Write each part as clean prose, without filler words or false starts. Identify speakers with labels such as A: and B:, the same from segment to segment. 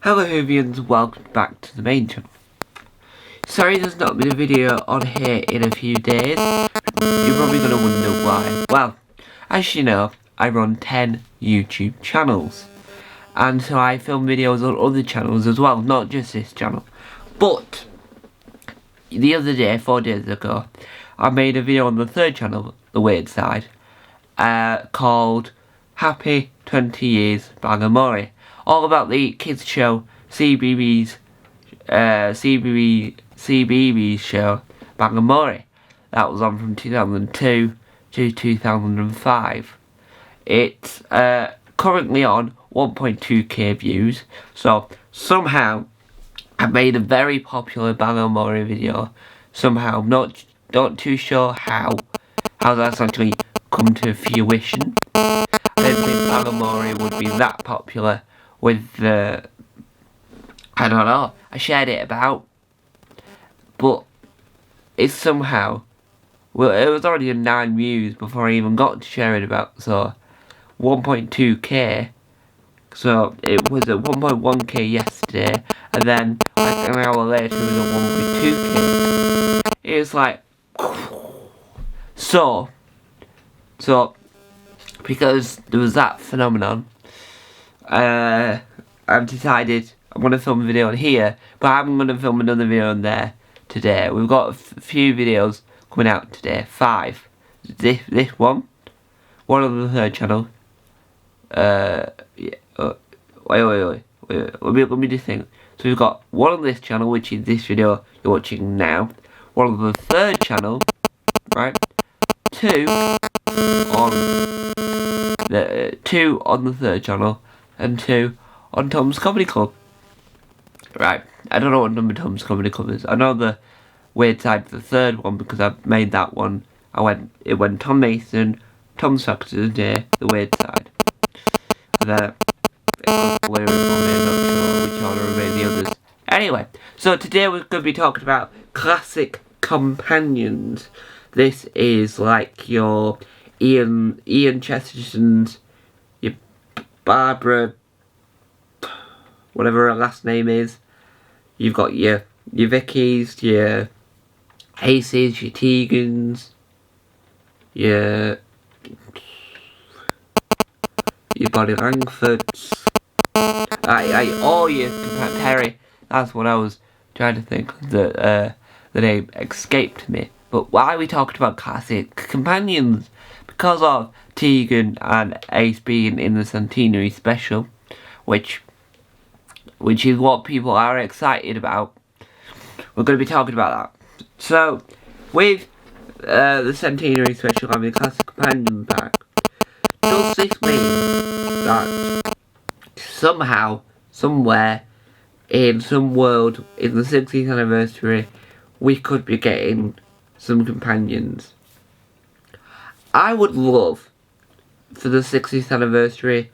A: Hello Hovians, welcome back to the main channel. Sorry there's not been a video on here in a few days. You're probably going to wonder why. Well, as you know, I run 10 YouTube channels. And so I film videos on other channels as well, not just this channel. But, the other day, 4 days ago, I made a video on the third channel, The Weird Side, called Happy 20 Years Bagamory. All about the kids show, CBeebies show, Bagamory. That was on from 2002 to 2005. It's currently on 1.2k views. So somehow I made a very popular Bagamory video. Somehow, not too sure how that's actually come to fruition. I didn't think Bagamory would be that popular with the, I don't know, I shared it about, but it's somehow, well, it was already at 9 views before I even got to share it about, so 1.2k, so it was at 1.1k yesterday, and then like an hour later it was at 1.2k. It was like, so, because there was that phenomenon, I've decided I'm going to film a video on here, but I'm going to film another video on there today. We've got a few videos coming out today, 5. This one on the third channel. Yeah, wait, let me just think. So we've got one on this channel, which is this video you're watching now. One on the third channel, right? 2 on the third channel, and 2 on Tom's Comedy Club. Right, I don't know what number Tom's Comedy Club is. I know the Weird Side for the third one because I've made that one. It went Tom Mason, Tom's Factor Today, The Weird Side. And then it goes Blair and Mommy, I'm not sure which order remain the others. Anyway, so today we're going to be talking about classic companions. This is like your Ian Chesterton's, your Barbara, whatever her last name is. You've got your Vickies, your Aces, your Tegans, your Bonnie Langfords. All your Terry. That's what I was trying to think. The name escaped me. But why are we talking about classic companions? Because of Tegan and Ace being in the centenary special, which is what people are excited about. We're going to be talking about that. So, with the centenary special having a classic companion pack, does this mean that somehow, somewhere, in some world, in the 60th anniversary, we could be getting some companions? I would love, for the 60th anniversary,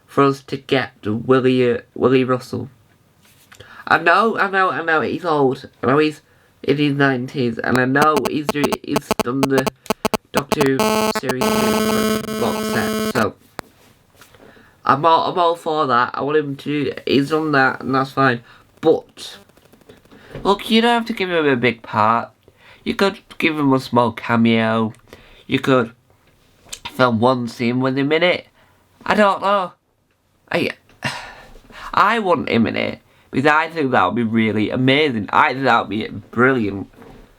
A: for us to get Willie Russell. I know, he's old. I know he's in his 90s, and I know he's done the Doctor Who Series 2 box set, so I'm all for that. I want him to, he's done that, and that's fine. But, look, you don't have to give him a big part. You could give him a small cameo. You could film one scene with him in it. I don't know. I want him in it because I think that would be really amazing. I think that would be brilliant.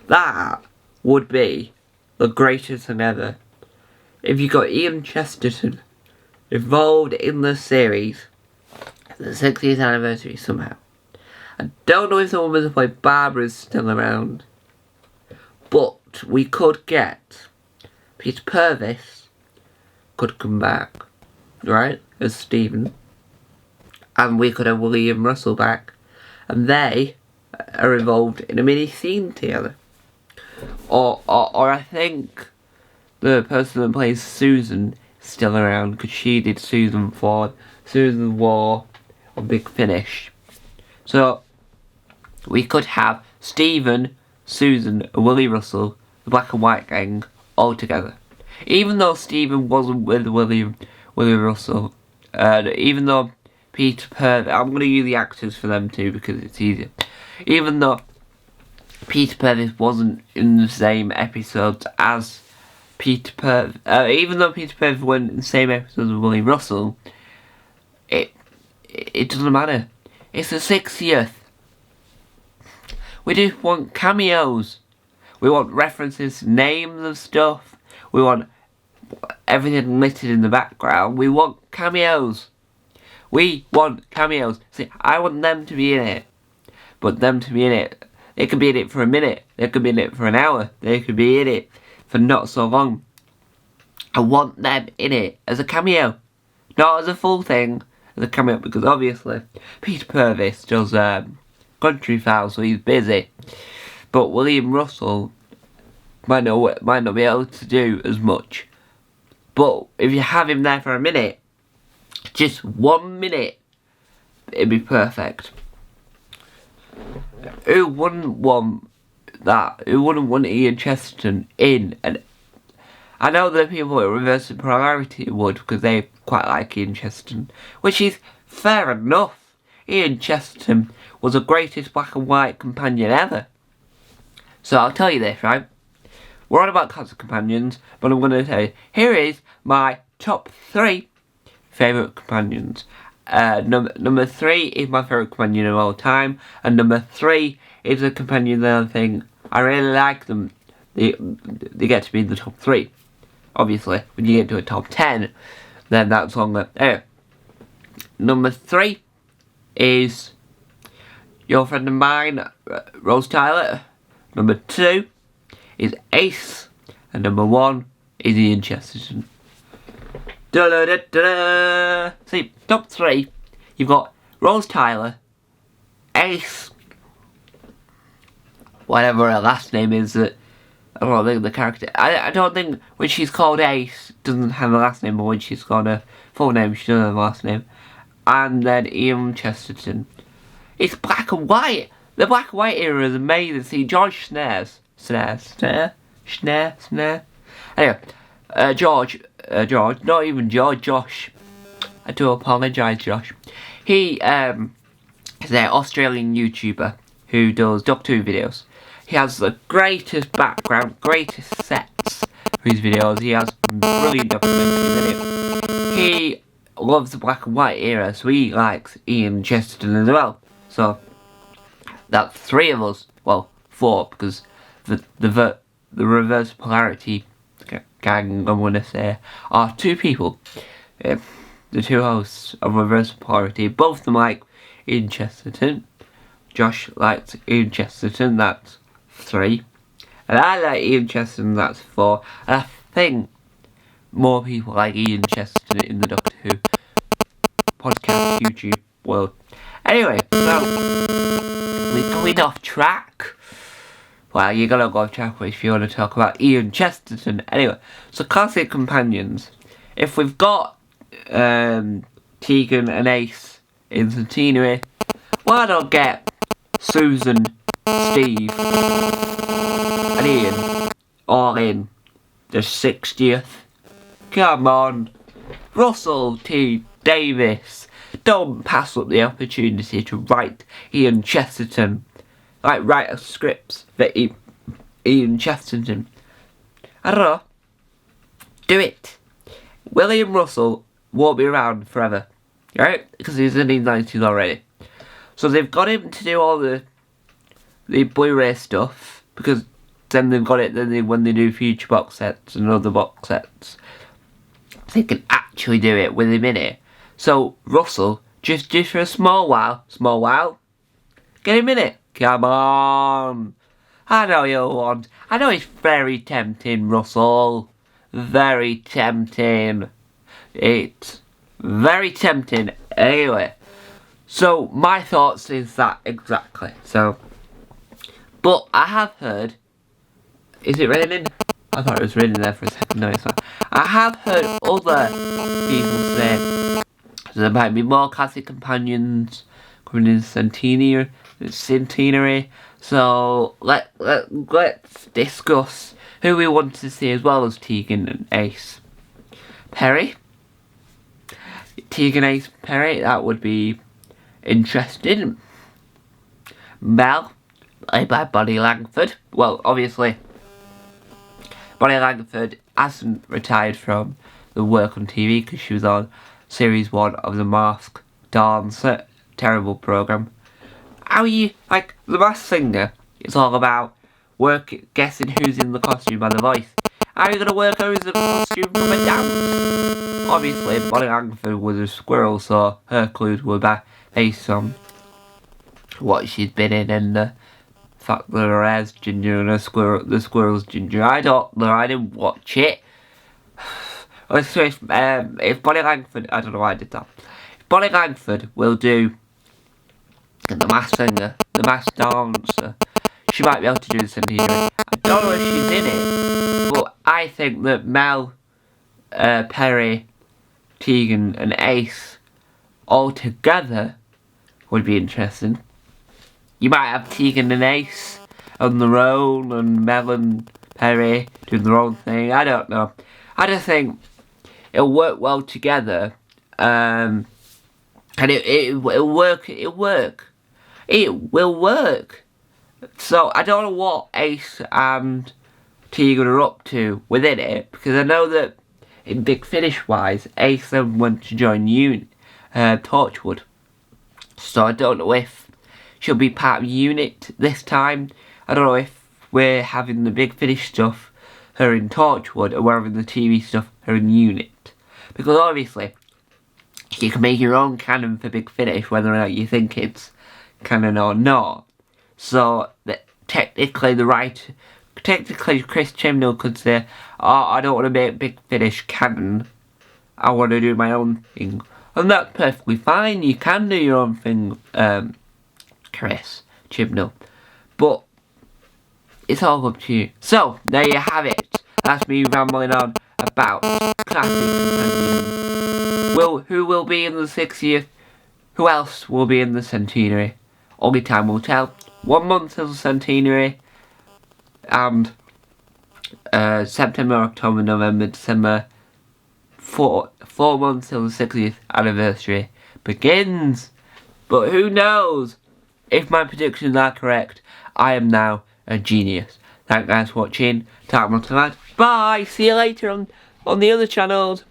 A: That would be the greatest thing ever. If you got Ian Chesterton involved in the series, the 60th anniversary somehow. I don't know if the woman who played Barbara is still around, but we could get Peter Purvis could come back, right, as Stephen, and we could have William Russell back, and they are involved in a mini scene together. Or I think the person that plays Susan is still around because she did Susan War on Big Finish. So we could have Stephen, Susan, and Willie Russell, the Black and White Gang, all together. even though Stephen wasn't with William Russell, even though Peter Purves, I'm going to use the actors for them too because it's easier. Even though Peter Purves wasn't in the same episodes as Peter Purves, even though Peter Purves wasn't in the same episodes as William Russell, it doesn't matter. It's the 60th. We just want cameos. We want references, names of stuff. We want everything listed in the background. We want cameos. We want cameos. See, I want them to be in it. But them to be in it, they could be in it for a minute. They could be in it for an hour. They could be in it for not so long. I want them in it as a cameo. Not as a full thing, as a cameo, because obviously Peter Purves does Country Files, so he's busy. But William Russell might not be able to do as much. But if you have him there for a minute, just 1 minute, it'd be perfect. Who wouldn't want that? Who wouldn't want Ian Chesterton in? And I know that people at Reverse Polarity would, because they quite like Ian Chesterton, which is fair enough. Ian Chesterton was the greatest black and white companion ever. So I'll tell you this, right? We're on about classic companions, but I'm going to tell you, here is my top 3 favourite companions. Number 3 is my favourite companion of all time, and number 3 is a companion that I think I really like them. They get to be in the top 3. Obviously, when you get to a top 10, then that's longer. Anyway, number 3 is Your Friend of Mine, Rose Tyler. Number 2 is Ace, and number 1 is Ian Chesterton. Da da da da. See, top 3, you've got Rose Tyler, Ace, whatever her last name is. I don't think the character. I don't think when she's called Ace doesn't have a last name, but when she's called her full name, she doesn't have a last name. And then Ian Chesterton. It's black and white. The black and white era is amazing. See, George Snare. Anyway, George, not even George, Josh. I do apologise, Josh. He is an Australian YouTuber who does Doctor Who videos. He has the greatest background, greatest sets for his videos. He has brilliant documentaries in it. He loves the black and white era, so he likes Ian Chesterton as well. So that's 3 of us. Well, 4, because the Reverse Polarity gang, I'm going to say, are 2 people. The 2 hosts of Reverse Polarity, both of them like Ian Chesterton. Josh likes Ian Chesterton, that's 3. And I like Ian Chesterton, that's 4. And I think more people like Ian Chesterton in the Doctor Who podcast YouTube world. Anyway, so we're going off track. Well, you're gonna go off track if you want to talk about Ian Chesterton. Anyway, so classic companions. If we've got Tegan and Ace in Centenary, why not get Susan, Steve, and Ian all in the 60th? Come on, Russell T Davies, don't pass up the opportunity to write Ian Chesterton. Like, write scripts for Ian Chesterton. I don't know. Do it. William Russell won't be around forever, right? Because he's in his 90s already. So they've got him to do all the Blu-ray stuff, because then they've got it. Then when they do future box sets and other box sets, they can actually do it with him in it. So Russell, just for a small while, get him in it. Come on. I know you'll want. I know it's very tempting, Russell. Very tempting. It's very tempting. Anyway, so my thoughts is that exactly. So, but I have heard. Is it raining? I thought it was raining there for a second. No, it's not. I have heard other people say there might be more classic companions coming in Centenary. So let's discuss who we want to see as well as Tegan and Ace? Perry? Tegan, Ace, Perry, that would be interesting. Mel, played by Bonnie Langford. Well, obviously, Bonnie Langford hasn't retired from the work on TV because she was on Series 1 of The Masked Dancer. Terrible programme. How are you, like, The Masked Singer, it's all about guessing who's in the costume by the voice. How are you going to work who's in the costume from a dance? Obviously, Bonnie Langford was a squirrel, so her clues were based on what she's been in and the fact that her hair's ginger and the squirrel's ginger. I don't know, I didn't watch it. So if Bonnie Langford, I don't know why I did that. If Bonnie Langford will do The Masked Singer, The Masked Dancer, she might be able to do the Centenary. I don't know if she's in it, but I think that Mel, Perry, Tegan and Ace all together would be interesting. You might have Tegan and Ace on their own and Mel and Perry doing their own thing. I don't know. I just think it'll work well together, and it will work. It will work. So I don't know what Ace and Tegan are up to within it, because I know that in Big Finish wise, Ace then went to join Torchwood. So I don't know if she'll be part of Unit this time. I don't know if we're having the Big Finish stuff, her in Torchwood, or we're having the TV stuff, her in Unit. Because obviously, you can make your own canon for Big Finish, whether or not you think it's canon or not. So, technically Chris Chibnall could say, oh, I don't want to make Big Finish canon, I want to do my own thing. And that's perfectly fine, you can do your own thing, Chris Chibnall. But, it's all up to you. So, there you have it. That's me rambling on about classic companions. Who will be in the 60th? Who else will be in the centenary? Only time will tell. 1 month till the centenary, and September, October, November, December, 4 months till the 60th anniversary begins. But who knows? If my predictions are correct, I am now a genius. Thank you guys for watching. Bye. See you later on the other channels.